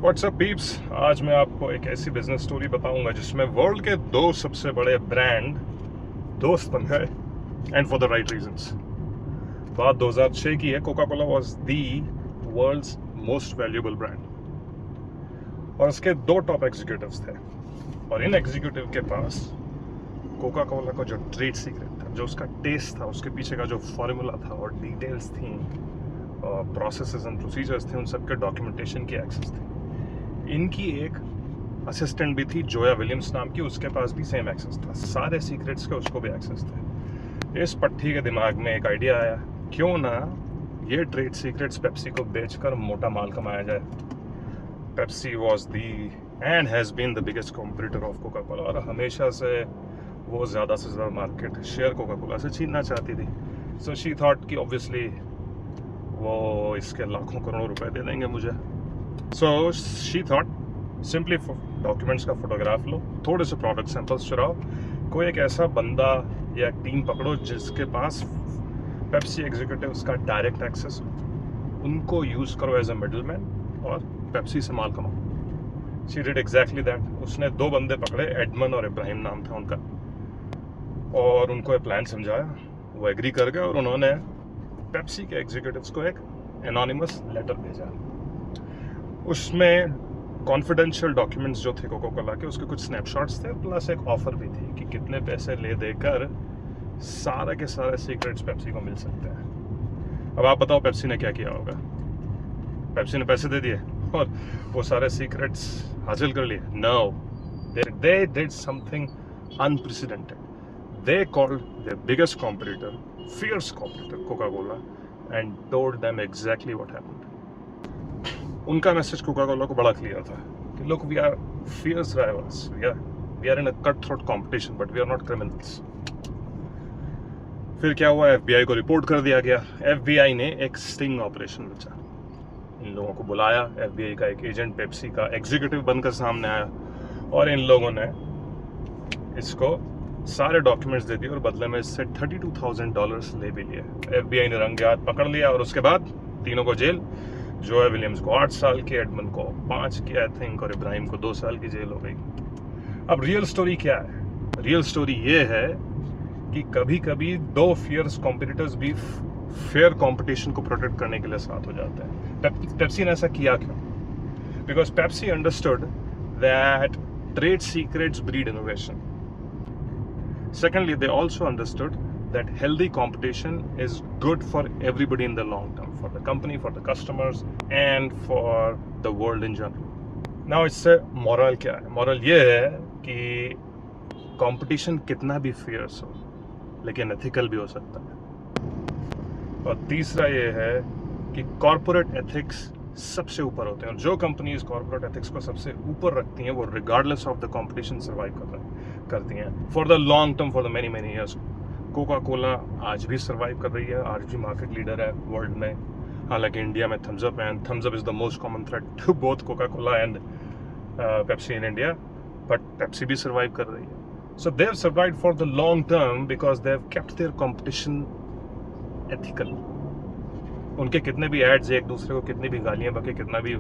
WhatsApp peeps, आज मैं आपको एक ऐसी बिजनेस स्टोरी बताऊंगा जिसमें वर्ल्ड के दो सबसे बड़े ब्रांड दोस्त बन गए, and for the right reasons. बात 2006 की है। Coca Cola was the world's most valuable brand और उसके दो टॉप एग्जीक्यूटिव्स थे, और इन एग्जीक्यूटिव के पास कोका कोला का जो ट्रेड सीक्रेट था, जो उसका टेस्ट था, उसके पीछे का जो फॉर्मूला था और डिटेल्स थी, प्रोसेसेस एंड प्रोसीजर्स थे, उन सब के डॉक्यूमेंटेशन की एक्सेस थी। इनकी एक असिस्टेंट भी थी, जोया विलियम्स नाम की, उसके पास भी सेम एक्सेस था। सारे सीक्रेट्स के उसको भी एक्सेस थे। इस पट्टी के दिमाग में एक आइडिया आया, क्यों ना ये ट्रेड सीक्रेट्स पेप्सी को बेचकर मोटा माल कमाया जाए। Pepsi was the and has been the biggest competitor of Coca Cola, और हमेशा से वो ज़्यादा से ज़्यादा मार्केट शेयर कोका कोला से छीनना चाहती थी। सो शी थॉट कि ऑब्वियसली वो इसके लाखों करोड़ों रुपए दे देंगे मुझे। So she thought simply documents का फोटोग्राफ लो, थोड़े से प्रोडक्ट सैंपल्स चुराओ, कोई एक ऐसा बंदा या टीम पकड़ो जिसके पास पेप्सी एग्जीक्यूटिव्स का डायरेक्ट एक्सेस हो, उनको यूज़ करो एज अ मिडलमैन और पेप्सी से माल कमाओ। She did exactly that. उसने दो बंदे पकड़े, एडमन और इब्राहिम नाम था उनका, और उनको एक प्लान समझाया। वो एग्री कर गए और उन्होंने पेप्सी के एग्जीक्यूटिव्स को एक एनोनिमस लेटर भेजा। उसमें कॉन्फिडेंशियल डॉक्यूमेंट्स जो थे कोका कोला के, उसके कुछ स्नैपशॉट्स थे, प्लस एक ऑफर भी थी कि कितने पैसे ले देकर सारे के सारे सीक्रेट्स पेप्सी को मिल सकते हैं। अब आप बताओ पेप्सी ने क्या किया होगा? पेप्सी ने पैसे दे दिए और वो सारे सीक्रेट्स हासिल कर लिए? No, they did something unprecedented. They called their biggest competitor, fierce competitor, Coca-Cola, and told them exactly what happened. उनका मैसेज कोका कोला को बड़ा क्लियर था कि look, we are fierce rivals, we are in a cutthroat competition, but we are not criminals. फिर क्या हुआ? FBI को report कर दिया गया। FBI ने एक स्टिंग ऑपरेशन रचा, इन लोगों को बुलाया। FBI का एक एजेंट पेप्सी का एग्जीक्यूटिव बनकर सामने आया, और इन लोगों ने इसको सारे डॉक्यूमेंट्स दे दिए और बदले में इससे $32,000 ले भी लिए। FBI ने रंगे हाथ पकड़ लिया, और उसके बाद तीनों को जेल। जोया विलियम्स को 8 साल की, एडमन को 5 की आई थिंक, और इब्राहिम को 2 साल की जेल हो गई। अब रियल स्टोरी क्या है? रियल स्टोरी ये है कि कभी कभी दो फियर्स कॉम्पिटिटर्स भी फेयर कंपटीशन को प्रोटेक्ट करने के लिए साथ हो जाते हैं। पेप्सी ने ऐसा किया क्यों? Because Pepsi understood that trade secrets breed innovation. Secondly, they also understood that healthy competition is good for everybody in the long term, for the company, for the customers, and for the world in general. Now, इससे moral क्या है? Moral ये है कि competition कितना भी fierce हो, लेकिन ethical भी हो सकता है। और तीसरा ये है कि corporate ethics सबसे ऊपर होते हैं, और जो कंपनीज कॉर्पोरेट एथिक्स को सबसे ऊपर रखती हैं वो regardless of the competition survive करती हैं for the long term, for the many many years. Coca Cola आज भी सर्वाइव कर रही है, आज भी मार्केट लीडर है वर्ल्ड में। हालांकि इंडिया में थम्स अप है, and Thums Up is the most common threat to both Coca Cola and Pepsi in India, but Pepsi भी सर्वाइव कर रही है। So they have survived for the long term because they have kept their competition ethical. उनके कितने भी ads, एक दूसरे को कितनी भी गालियां बके, कितना भी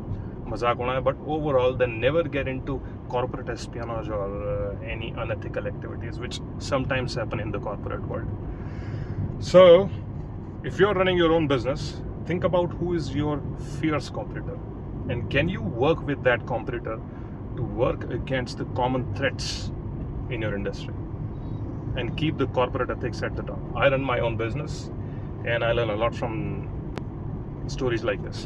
मजाक उड़ाए, but overall they never get into corporate espionage और any unethical activities which sometimes happen in the corporate world. So if you are running your own business, think about who is your fierce competitor, and can you work with that competitor to work against the common threats in your industry and keep the corporate ethics at the top. I run my own business and I learn a lot from stories like this.